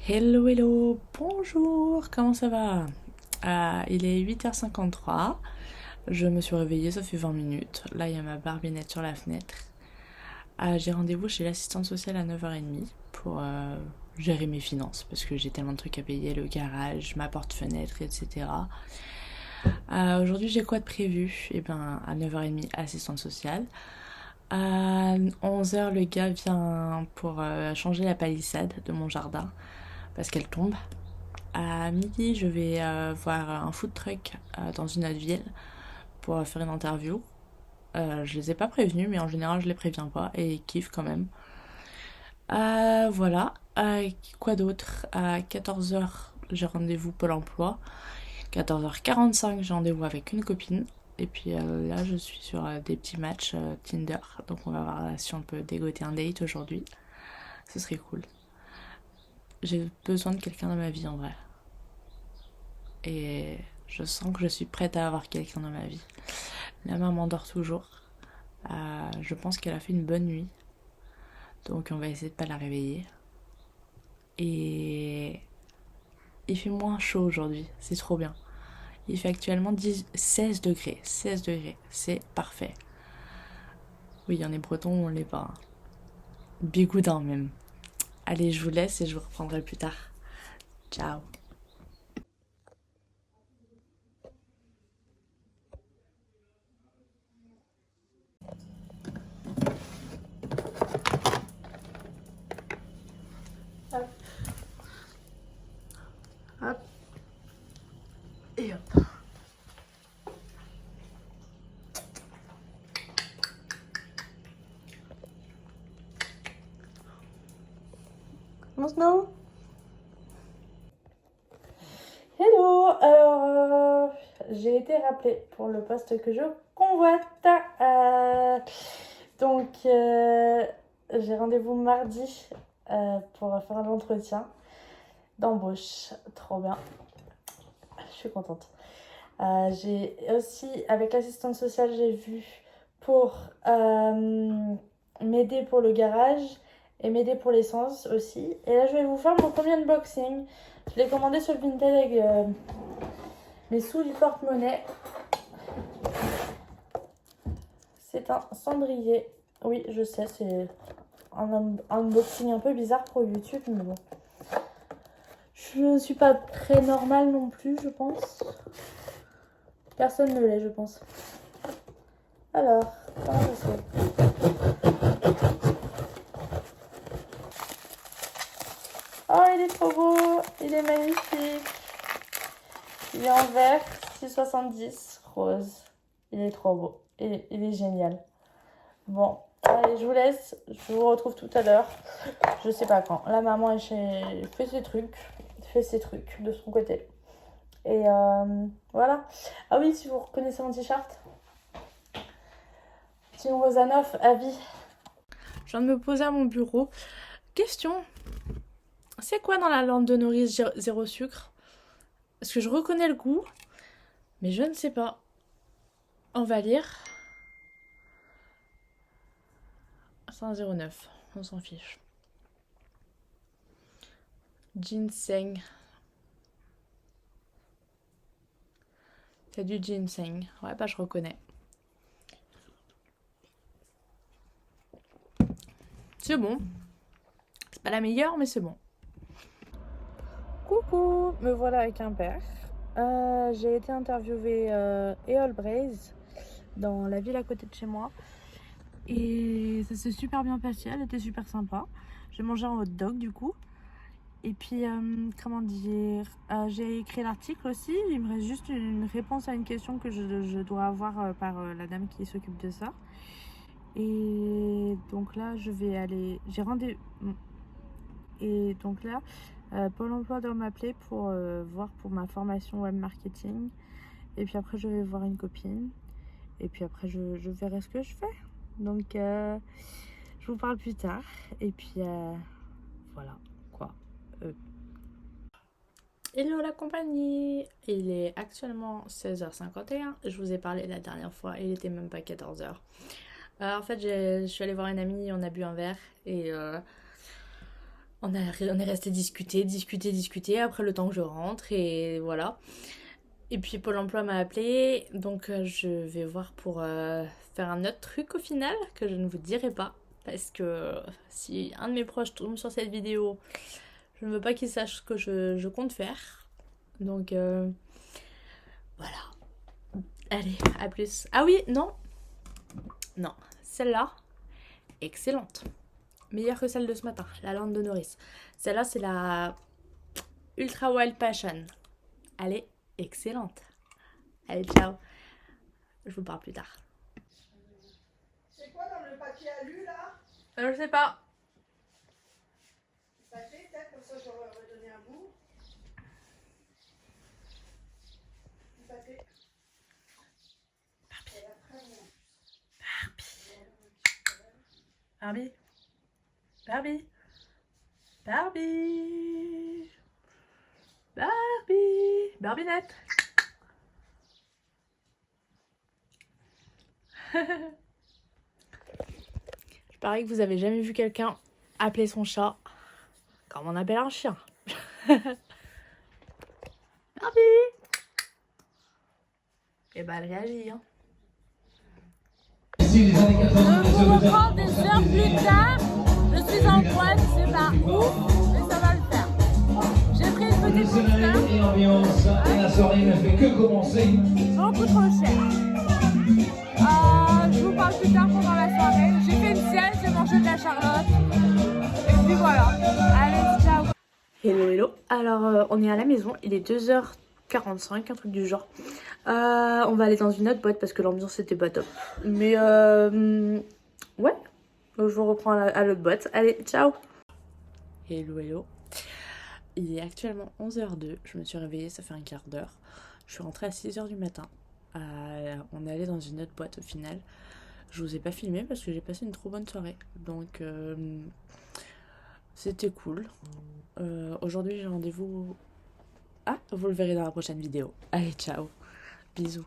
Hello, hello, bonjour, comment ça va? Il est 8h53, je me suis réveillée, ça fait 20 minutes. Là, il y a ma barbinette sur la fenêtre. J'ai rendez-vous chez l'assistante sociale à 9h30 pour gérer mes finances parce que j'ai tellement de trucs à payer, le garage, ma porte-fenêtre, etc. Aujourd'hui, j'ai quoi de prévu? Eh ben, à 9h30, assistante sociale. À 11h, le gars vient pour changer la palissade de mon jardin parce qu'elle tombe. À midi, je vais voir un food truck dans une autre ville pour faire une interview. Je les ai pas prévenus, mais en général, je les préviens pas et ils kiffent quand même. Voilà. Quoi d'autre? À 14h, j'ai rendez-vous Pôle emploi. 14h45, j'ai rendez-vous avec une copine. Et puis là, je suis sur des petits matchs Tinder. Donc on va voir si on peut dégoter un date aujourd'hui. Ce serait cool. J'ai besoin de quelqu'un dans ma vie en vrai. Et je sens que je suis prête à avoir quelqu'un dans ma vie. La maman dort toujours. Je pense qu'elle a fait une bonne nuit. Donc on va essayer de pas la réveiller. Et il fait moins chaud aujourd'hui. C'est trop bien. Il fait actuellement 16 degrés. 16 degrés. C'est parfait. Oui, on est breton, on l'est pas. Bigoudin même. Allez, je vous laisse et je vous reprendrai plus tard. Ciao. Hop, hop, et hop. Mon snow. Hello, alors j'ai été rappelée pour le poste que je convoite. J'ai rendez-vous mardi pour faire l'entretien d'embauche. Trop bien, je suis contente. J'ai aussi, avec l'assistante sociale, j'ai vu pour m'aider pour le garage et m'aider pour l'essence aussi. Et là, je vais vous faire mon premier unboxing. Je l'ai commandé sur le Vinted avec les sous du porte-monnaie. C'est un cendrier. Oui, je sais, c'est un unboxing un peu bizarre pour YouTube, mais bon. Je ne suis pas très normale non plus, je pense. Personne ne l'est, je pense. Alors, comment je fais? Oh, il est trop beau! Il est magnifique! Il est en vert, 6,70, rose. Il est trop beau. Et il est génial. Bon, allez, je vous laisse. Je vous retrouve tout à l'heure. Je sais pas quand. La maman fait ses trucs de son côté. Et voilà. Ah oui, si vous reconnaissez mon t-shirt, Tim Rozanov, à vie. Je viens de me poser à mon bureau. Question, c'est quoi dans la lampe de nourrice zéro sucre? Parce que je reconnais le goût, mais je ne sais pas. On va lire. C'est un 09, on s'en fiche. Ginseng. C'est du ginseng. Ouais, bah je reconnais. C'est bon. C'est pas la meilleure, mais c'est bon. Coucou, me voilà avec un père. J'ai été interviewée Eole Braze dans la ville à côté de chez moi. Et ça s'est super bien passé, elle était super sympa. J'ai mangé un hot dog du coup. Et puis, comment dire, j'ai écrit l'article aussi. Il me reste juste une réponse à une question que je dois avoir par la dame qui s'occupe de ça. Et donc là, je vais aller. J'ai rendez-vous. Et donc là, Pôle emploi doit m'appeler pour voir pour ma formation web marketing. Et puis après, je vais voir une copine. Et puis après, je verrai ce que je fais. Donc, je vous parle plus tard. Et puis, voilà, quoi. Hello la compagnie. Il est actuellement 16h51. Je vous ai parlé la dernière fois, il était même pas 14h. En fait, je suis allée voir une amie, on a bu un verre et On est resté discuter après le temps que je rentre et voilà. Et puis Pôle emploi m'a appelé, donc je vais voir pour faire un autre truc au final que je ne vous dirai pas. Parce que si un de mes proches tombe sur cette vidéo, je ne veux pas qu'il sache ce que je compte faire. Donc voilà. Allez, à plus. Ah oui, non, celle-là, excellente. Meilleure que celle de ce matin, la Lande de Norris. Celle-là, c'est la Ultra Wild Passion. Elle est excellente. Allez, ciao. Je vous parle plus tard. C'est quoi dans le papier alu là? Je sais pas. Ça fait peut-être comme ça j'aurais redonné un bout. Du papier. Barbie. Barbie. Barbie. Barbie. Barbinette. Je parie que vous avez jamais vu quelqu'un appeler son chat comme on appelle un chien. Barbie. Et bah elle réagit hein. Je vous reprends des heures plus tard. Je suis en boîte, c'est pas ouf, mais ça va le faire. J'ai pris une petite monster. Et ambiance, et la soirée ne fait que commencer. Beaucoup trop cher. Je vous parle plus tard pendant la soirée. J'ai fait une sieste, j'ai mangé de la Charlotte. Et puis voilà. Allez, ciao. Hello. Alors, on est à la maison. Il est 2h45, un truc du genre. On va aller dans une autre boîte parce que l'ambiance était pas top. Mais ouais. Donc, je vous reprends à l'autre boîte. Allez, ciao. Hello. Il est actuellement 11h02. Je me suis réveillée, ça fait un quart d'heure. Je suis rentrée à 6h du matin. On est allé dans une autre boîte au final. Je vous ai pas filmé parce que j'ai passé une trop bonne soirée. Donc c'était cool. Aujourd'hui j'ai rendez-vous. Ah, vous le verrez dans la prochaine vidéo. Allez, ciao. Bisous.